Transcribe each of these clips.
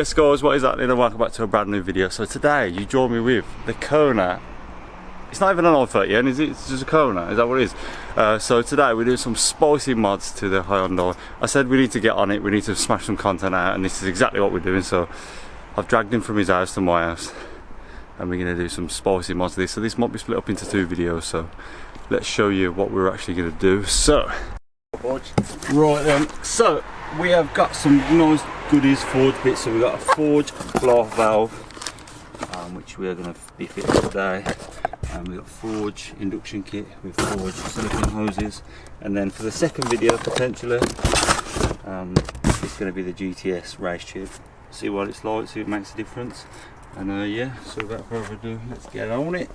Yes guys, what is happening and welcome back to a brand new video. So today you join me with the KONA. It's not even an i30, is it? It's just a KONA, is that what it is? So today we're doing some spicy mods to the Hyundai. I said we need to get on it, we need to smash some content out, and this is exactly what we're doing. So I've dragged him from his house to my house and we're going to do some spicy mods to this. So this might be split up into two videos, so let's show you what we're actually going to do. So right then, so we have got some nice goodies, forge bits. So we've got a forge blow valve, which we are going to be fitting today. We've got forge induction kit with forge silicone hoses, and then for the second video potentially it's going to be the GTS race tube. See what it's like, see if it makes a difference, and yeah, so without further ado, let's get on it.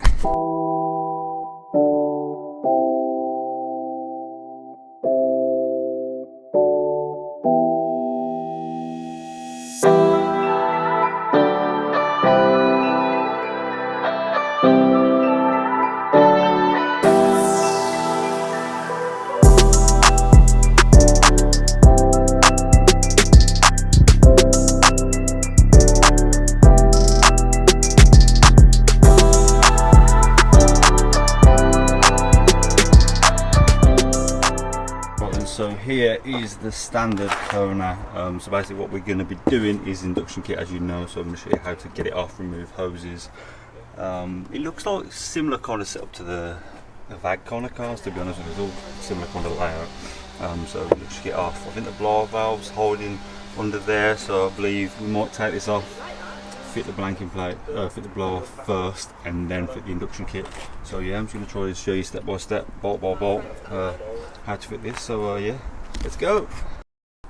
So here is the standard KONA. So basically what we're going to be doing is induction kit, as you know. So I'm going to show you how to get it off, remove hoses. It looks like similar kind of setup to the VAG kind of cars, to be honest with you. It's all similar kind of layout. So we'll just get off. I think the blower valve's holding under there, so I believe we might take this off, fit the blanking plate, fit the blower first, and then fit the induction kit. So yeah, I'm just going to try to show you step by step, bolt by bolt, how to fit this. So yeah, let's go.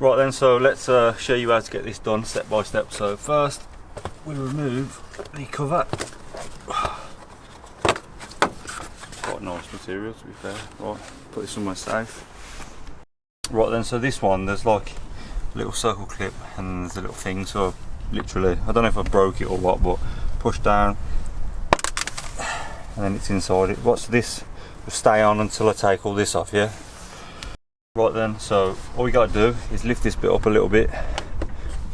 Right then, so let's show you how to get this done step by step. So first we remove the cover. Quite nice material, to be fair. Right, put this somewhere safe. Right then, so this one, there's like a little circle clip and there's a little thing, so literally, I don't know if I broke it or what, but push down and then it's inside it. What's this? Will stay on until I take all this off, yeah? Right then, so all we got to do is lift this bit up a little bit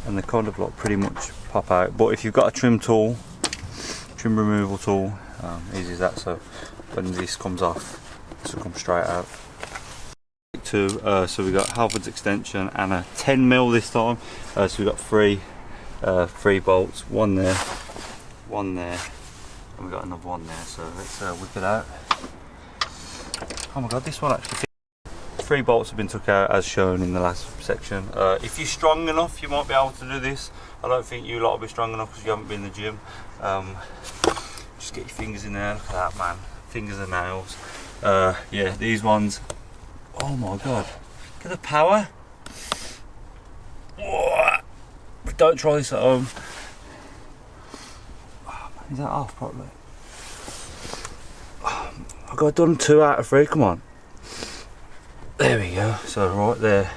and they kind of like pretty much pop out. But if you've got a trim tool, trim removal tool, easy as that. So when this comes off, this will come straight out. So we got half-inch extension and a 10mm this time. So we got three bolts, one there, and we got another one there. So let's whip it out. Oh my god, this one actually fits. 3 bolts have been took out as shown in the last section. If you're strong enough, you might be able to do this. I don't think you lot will be strong enough because you haven't been in the gym. Just get your fingers in there. Look at that, man. Fingers and nails. Yeah, these ones. Oh my god, look at the power. Whoa. Don't try this at home. Oh, man, is that off properly? Oh, I got done 2 out of 3. Come on. There we go. So right there,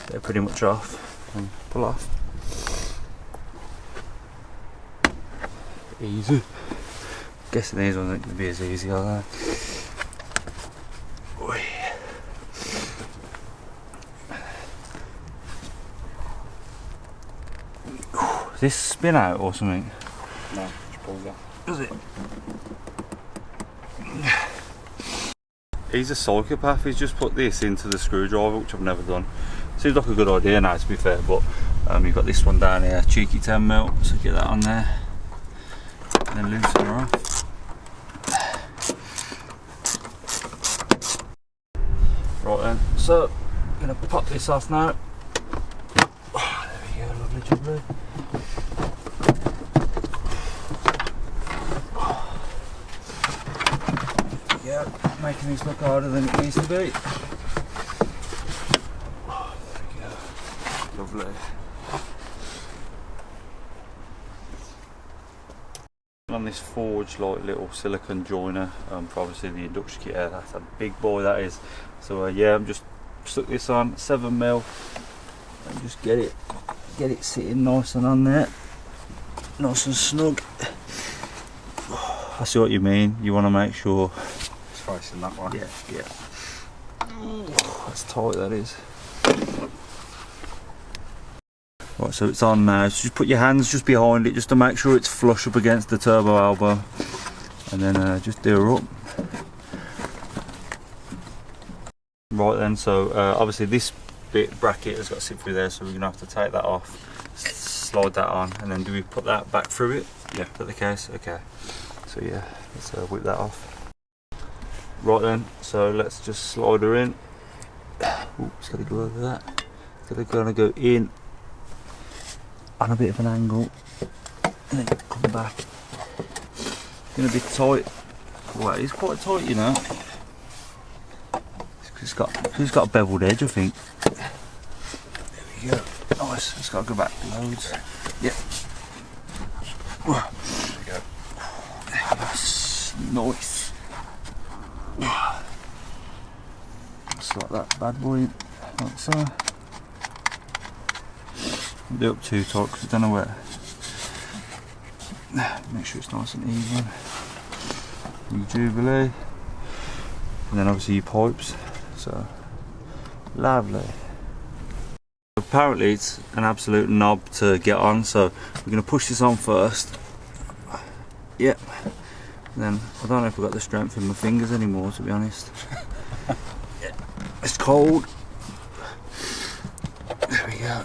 they're pretty much off. And pull off. Easy. Guessing these ones aren't going to be as easy, are they? Does this spin out or something? No, just pulls off. Does it? He's a psychopath. He's just put this into the screwdriver, which I've never done. Seems like a good idea now, to be fair, but you've got this one down here, cheeky 10mm, so get that on there and then loosen her off. Right then, so I'm going to pop this off now. Oh, there we go, lovely jubbly. Yeah, making this look harder than it needs to be. Oh, there we go. Lovely. On this forge like little silicone joiner for obviously the induction kit, that's a big boy that is. So yeah, I'm just stuck this on 7mm and just get it sitting nice and on there, nice and snug. I see what you mean. You want to make sure it's facing that way. Yeah, yeah. Ooh, that's tight, that is. Right, so it's on now. So just put your hands just behind it, just to make sure it's flush up against the turbo elbow, and then just do her up. Right then, so obviously this bit bracket has got to sit through there, so we're gonna have to take that off, slide that on, and then do we put that back through it? Yeah. Is that the case? Okay. So yeah, let's whip that off. Right then, so let's just slide her in. Ooh, it's got to go over that. It's gonna go in on a bit of an angle, and then come back. It's gonna be tight. Well, it's quite tight, you know. It's got a beveled edge, I think. There we go. Nice. It's got to go back loads. Yep. There we go. That's nice. Slot that bad boy like so. Don't do it up too tight because I don't know where. Make sure it's nice and even. Your Jubilee. And then obviously your pipes. So lovely. Apparently it's an absolute knob to get on, so we're going to push this on first. Yep. And then I don't know if I've got the strength in my fingers anymore, to be honest. It's cold. There we go.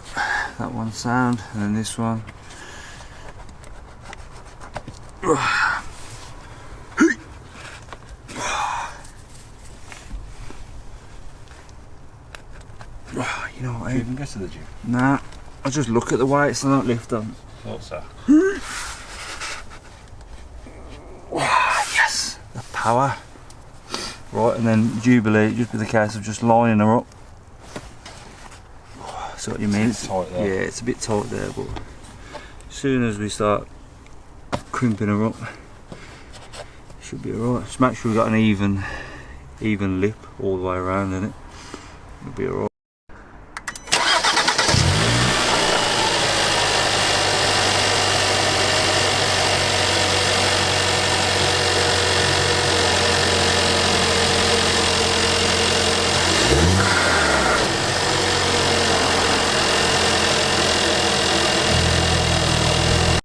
That one's sound, and then this one. You know what? Do you even get to the gym? Nah, I just look at the weights and I don't lift them. Thought so. Yes, the power. Right, and then Jubilee, just be the case of just lining her up. See what you mean? It's tight there. Yeah, it's a bit tight there, but as soon as we start crimping her up, should be alright. Just make sure we've got an even lip all the way around in it. It'll be alright.